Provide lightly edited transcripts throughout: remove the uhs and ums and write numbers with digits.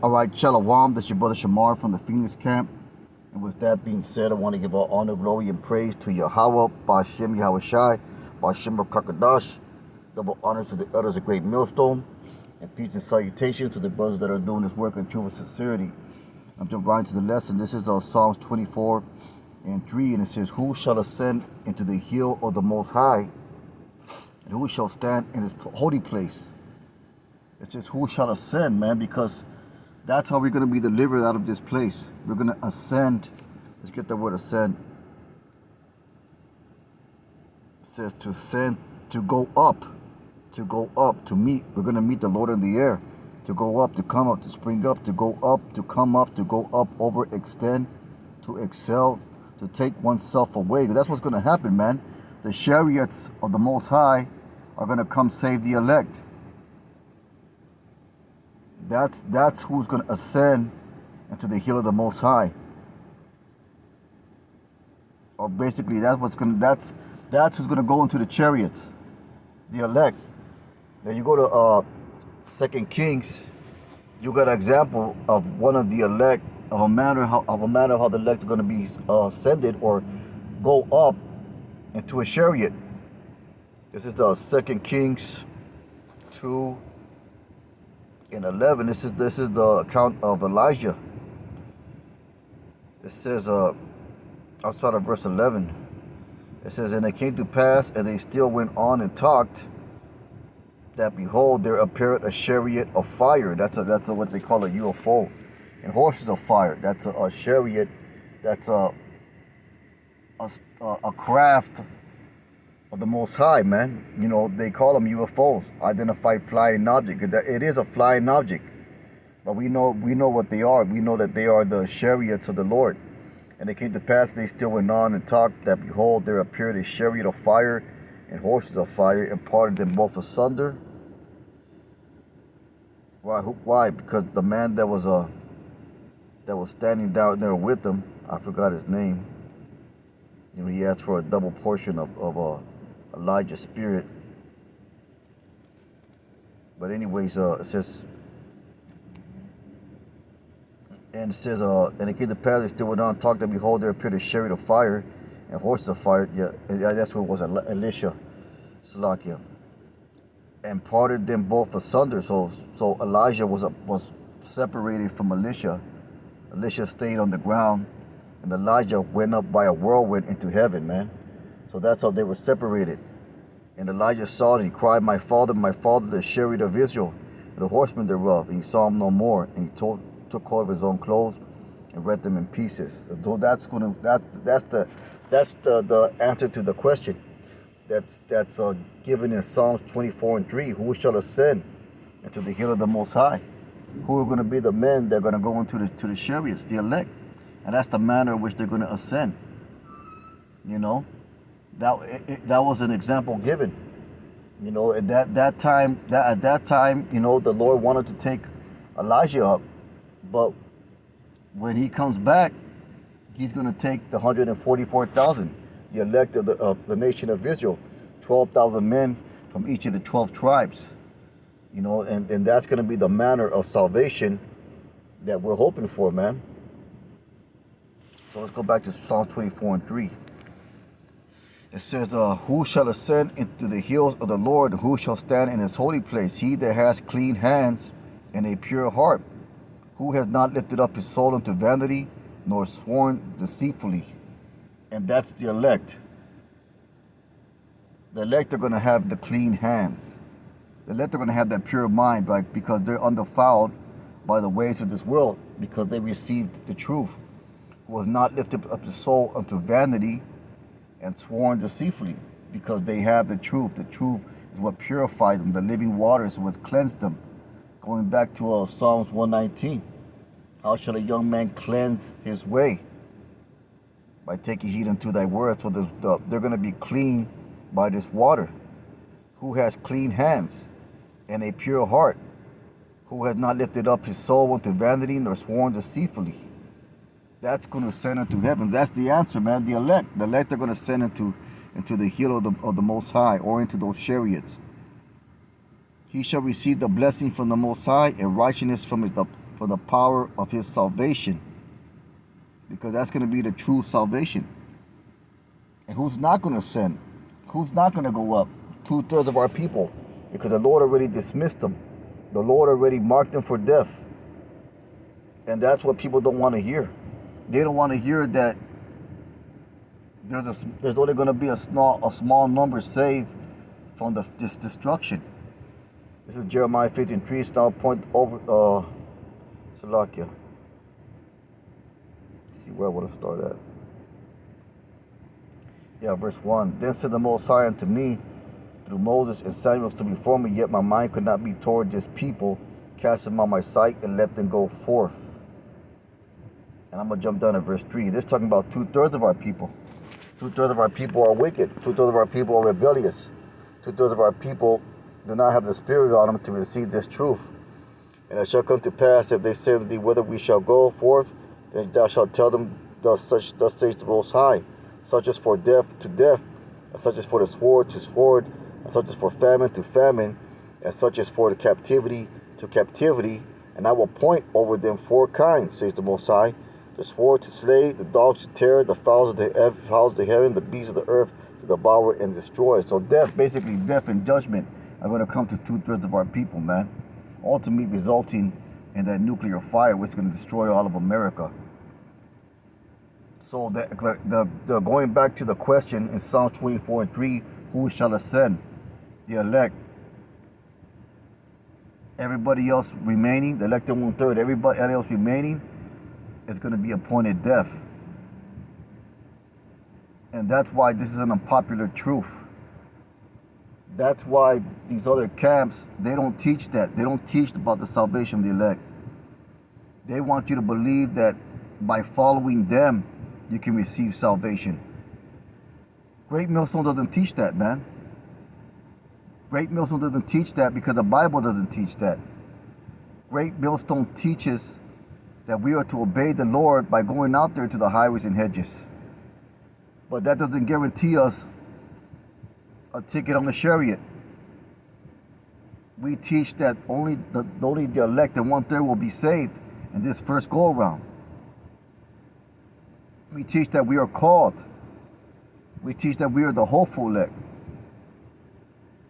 All right, Shalom. This is your brother Shamar from the Phoenix camp. And with that being said, I want to give all honor, glory, and praise to Yahweh, Bashem Yahushai, Bashem Kakadash. Double honors to the elders of Great Millstone. And peace and salutations to the brothers that are doing this work in truth and sincerity. I'm jumping right into the lesson. This is Psalms 24 and 3. And it says, "Who shall ascend into the hill of the Most High? And who shall stand in his holy place?" It says, who shall ascend, man, because that's how we're going to be delivered out of this place. We're going to ascend. Let's get the word ascend. It says to ascend, to go up, to meet. We're going to meet the Lord in the air. To go up, to come up, to spring up, to go up, to come up, to go up, overextend, to excel, to take oneself away. That's what's going to happen, man. The chariots of the Most High are going to come save the elect. That's who's going to ascend into the hill of the Most High. Or basically, that's who's going to go into the chariots, the elect. Then you go to 2 Kings. You got an example of one of the elect, of a matter how the elect are going to be ascended or go up into a chariot. This is the 2 Kings 2. In 11, this is the account of Elijah. It says, I'll start at verse 11. It says, "And it came to pass, and they still went on and talked, that behold, there appeared a chariot of fire." That's what they call a UFO. And horses of fire. That's a chariot. That's a craft of the Most High, man. You know, they call them UFOs, identified flying object. It is a flying object, but we know what they are. We know that they are the chariots of the Lord. And it came to pass, they still went on and talked, that behold, there appeared a chariot of fire and horses of fire, and parted them both asunder. Why? Because the man that was standing down there with them, I forgot his name. You know, he asked for a double portion of Elijah's spirit. But anyways, it says, and it came to pass, they still went on, talked, that behold, there appeared a chariot of fire and horses of fire. Yeah, that's what it was, Elisha, Salakia, and parted them both asunder. So Elijah was separated from Elisha. Elisha stayed on the ground, and Elijah went up by a whirlwind into heaven, man. So that's how they were separated. And Elijah saw it, and he cried, my father, the chariot of Israel, and the horsemen thereof. And he saw him no more. And he took hold of his own clothes and rent them in pieces. So that's the answer to the question. That's given in Psalms 24 and 3. Who shall ascend into the hill of the Most High? Who are going to be the men that are going to go into the chariots, the elect? And that's the manner in which they're going to ascend. You know, that was an example given. You know, at that time, you know, the Lord wanted to take Elijah up, but when he comes back, he's going to take the 144,000, the elect of the nation of Israel, 12,000 men from each of the 12 tribes. You know, and that's going to be the manner of salvation that we're hoping for, man. So let's go back to Psalm 24 and 3. It says, who shall ascend into the hills of the Lord? Who shall stand in his holy place? He that has clean hands and a pure heart, who has not lifted up his soul unto vanity, nor sworn deceitfully. And that's the elect. The elect are going to have the clean hands. The elect are going to have that pure mind, because they're undefiled by the ways of this world, because they received the truth. Who has not lifted up the soul unto vanity and sworn deceitfully, because they have the truth. The truth is what purified them. The living waters is what cleansed them. Going back to Psalms 119. How shall a young man cleanse his way? By taking heed unto thy word. So they're going to be clean by this water. Who has clean hands and a pure heart, who has not lifted up his soul unto vanity, nor sworn deceitfully. That's going to ascend into heaven. That's the answer, man. The elect are going to ascend into the hill of the Most High, or into those chariots. He shall receive the blessing from the Most High, and righteousness from for the power of his salvation, because that's going to be the true salvation. And who's not going to ascend? Who's not going to go up? 2/3 of our people, because the Lord already dismissed them. The Lord already marked them for death. And that's what people don't want to hear. They don't want to hear that there's only going to be a small number saved from this destruction. This is Jeremiah 15:3. So I'll point over Salakia. Let's see where I want to start at. Yeah, verse 1. Then said the Most High unto me through Moses and Samuel stood before me, yet my mind could not be toward this people, cast them on my sight and let them go forth. And I'm going to jump down to verse 3. This is talking about 2/3 of our people. 2/3 of our people are wicked. 2/3 of our people are rebellious. 2/3 of our people do not have the Spirit on them to receive this truth. And it shall come to pass, if they say to thee, whither we shall go forth, then thou shalt tell them, thus says the Most High, such as for death to death, and such as for the sword to sword, and such as for famine to famine, and such as for the captivity to captivity. And I will point over them 4 kinds, says the Most High: the sword to slay, the dogs to tear, the fowls of the heaven, the beasts of the earth to devour and destroy. So basically death and judgment are going to come to 2/3 of our people, man. Ultimately resulting in that nuclear fire, which is going to destroy all of America. So the going back to the question in Psalm 24:3, who shall ascend? The elect. Everybody else remaining, the elected 1/3, everybody else remaining is going to be appointed death. And that's why this is an unpopular truth. That's why these other camps, they don't teach that. They don't teach about the salvation of the elect. They want you to believe that by following them, you can receive salvation. Great Millstone doesn't teach that, man. Great Millstone doesn't teach that because the Bible doesn't teach that. Great Millstone teaches that we are to obey the Lord by going out there to the highways and hedges. But that doesn't guarantee us a ticket on the chariot. We teach that only the elect and 1/3 will be saved in this first go around. We teach that we are called. We teach that we are the hopeful elect.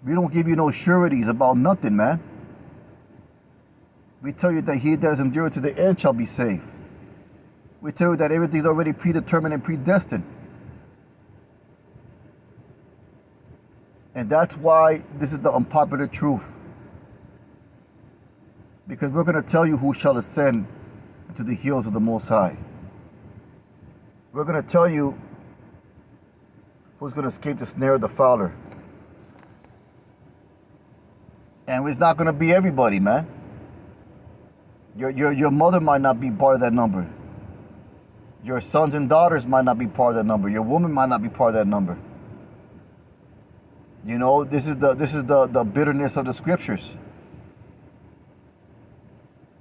We don't give you no sureties about nothing, man. We tell you that he that is endured to the end shall be saved. We tell you that everything's already predetermined and predestined. And that's why this is the unpopular truth. Because we're going to tell you who shall ascend to the hills of the Most High. We're going to tell you who's going to escape the snare of the fowler. And it's not going to be everybody, man. Your mother might not be part of that number. Your sons and daughters might not be part of that number. Your woman might not be part of that number. You know, this is the bitterness of the scriptures.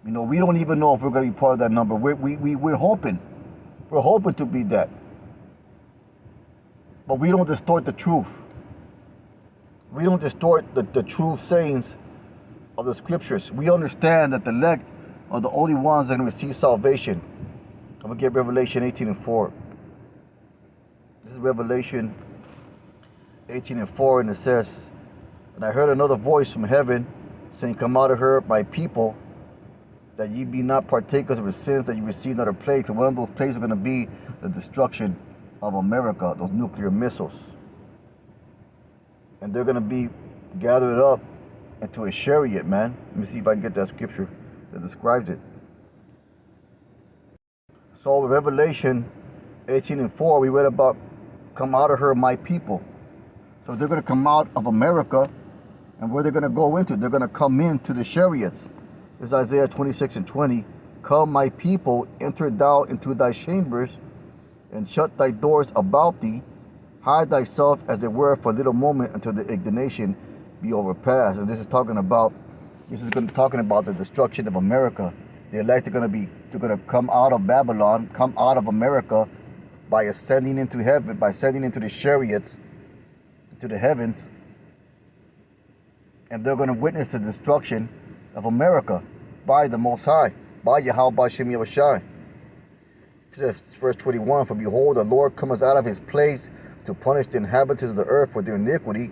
You know, we don't even know if we're going to be part of that number. We're hoping. We're hoping to be that. But we don't distort the truth. We don't distort the true sayings of the scriptures. We understand that the elect are the only ones that can receive salvation. I'm going to get Revelation 18:4. This is Revelation 18:4, and it says, and I heard another voice from heaven saying, come out of her, my people, that ye be not partakers of the sins that you receive not a plague. And one of those plagues are going to be the destruction of America, those nuclear missiles. And they're going to be gathered up into a chariot, man. Let me see if I can get that scripture that describes it. So in Revelation 18:4, we read about come out of her, my people. So they're going to come out of America, and where they're going to go into, they're going to come into the chariots. This is Isaiah 26:20. Come, my people, enter thou into thy chambers, and shut thy doors about thee. Hide thyself as it were for a little moment until the indignation be overpassed. And this is talking about the destruction of America. The elect are going to come out of Babylon, come out of America by ascending into heaven, by ascending into the chariots, to the heavens, and they're going to witness the destruction of America by the Most High, by Yahweh Bashem Yahushai. It says, verse 21, for behold, the Lord cometh out of his place to punish the inhabitants of the earth for their iniquity.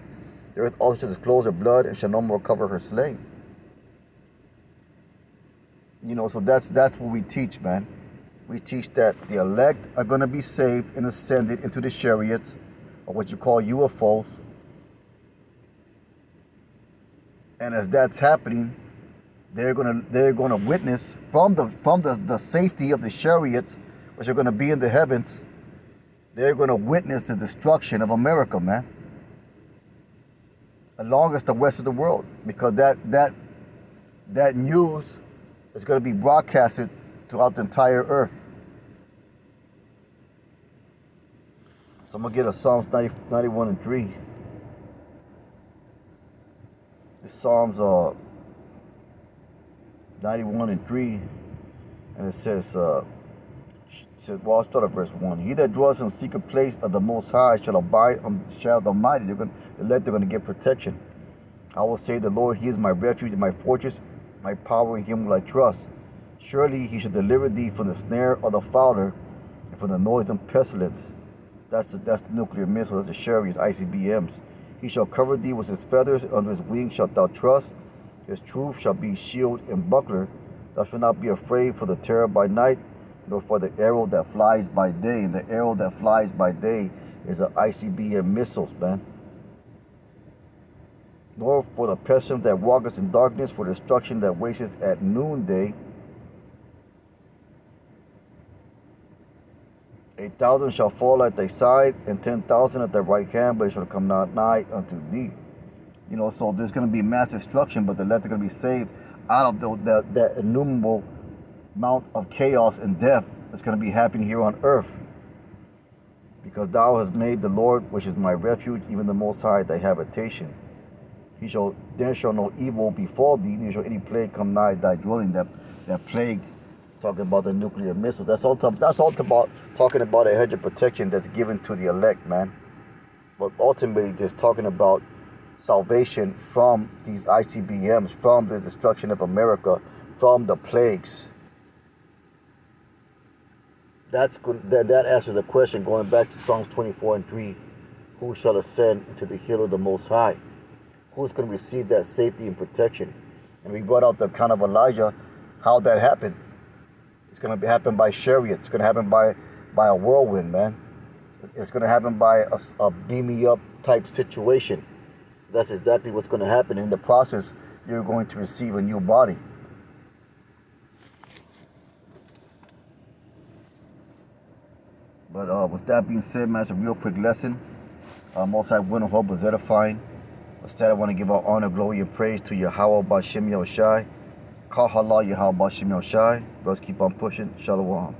The earth also shall disclose her blood and shall no more cover her slain. You know, so that's what we teach, man. We teach that the elect are going to be saved and ascended into the chariots, or what you call UFOs. And as that's happening, they're gonna witness from the safety of the chariots, which are going to be in the heavens. They're going to witness the destruction of America, man, along as the rest of the world, because that news is going to be broadcasted throughout the entire earth. So I'm going to get a Psalms 91 and 3. It's Psalms 91 and 3, and it says, well, I'll start at verse 1. He that dwells in the secret place of the Most High shall abide on the shadow of the Almighty. They're going to get protection. I will say, the Lord, He is my refuge and my fortress, my power, in Him will I trust. Surely He shall deliver thee from the snare of the fowler and from the noisome pestilence. That's the nuclear missile, that's the chariots, ICBMs. He shall cover thee with His feathers, under His wings shalt thou trust. His truth shall be shield and buckler. Thou shalt not be afraid for the terror by night, nor for the arrow that flies by day. And the arrow that flies by day is the ICBM missiles, man. Nor for the pestilence that walketh in darkness, for destruction that wasteth at noonday. 1,000 shall fall at thy side, and 10,000 at thy right hand, but it shall come not nigh unto thee. You know, so there's going to be mass destruction, but the elect are going to be saved out of that innumerable amount of chaos and death that's going to be happening here on earth. Because thou hast made the Lord, which is my refuge, even the Most High, thy habitation. There shall no evil befall thee, neither shall any plague come nigh thy dwelling. That plague, talking about the nuclear missile. That's all about talking about a hedge of protection that's given to the elect, man. But ultimately, just talking about salvation from these ICBMs, from the destruction of America, from the plagues. That answers the question, going back to Psalms 24 and 3. Who shall ascend into the hill of the Most High? Who's going to receive that safety and protection? And we brought out the account of Elijah, how that happened. It's going to happen by chariot. It's going to happen by a whirlwind, man. It's going to happen by a beam me up type situation. That's exactly what's going to happen. In the process, you're going to receive a new body. But with that being said, man, it's a real quick lesson. Most High Win of Hope was edifying. Instead, I want to give our honor, glory, and praise to Yahweh Bashem Yahushai. Call Allah Yahweh Bashem Yahushai. Brothers, keep on pushing. Shalom.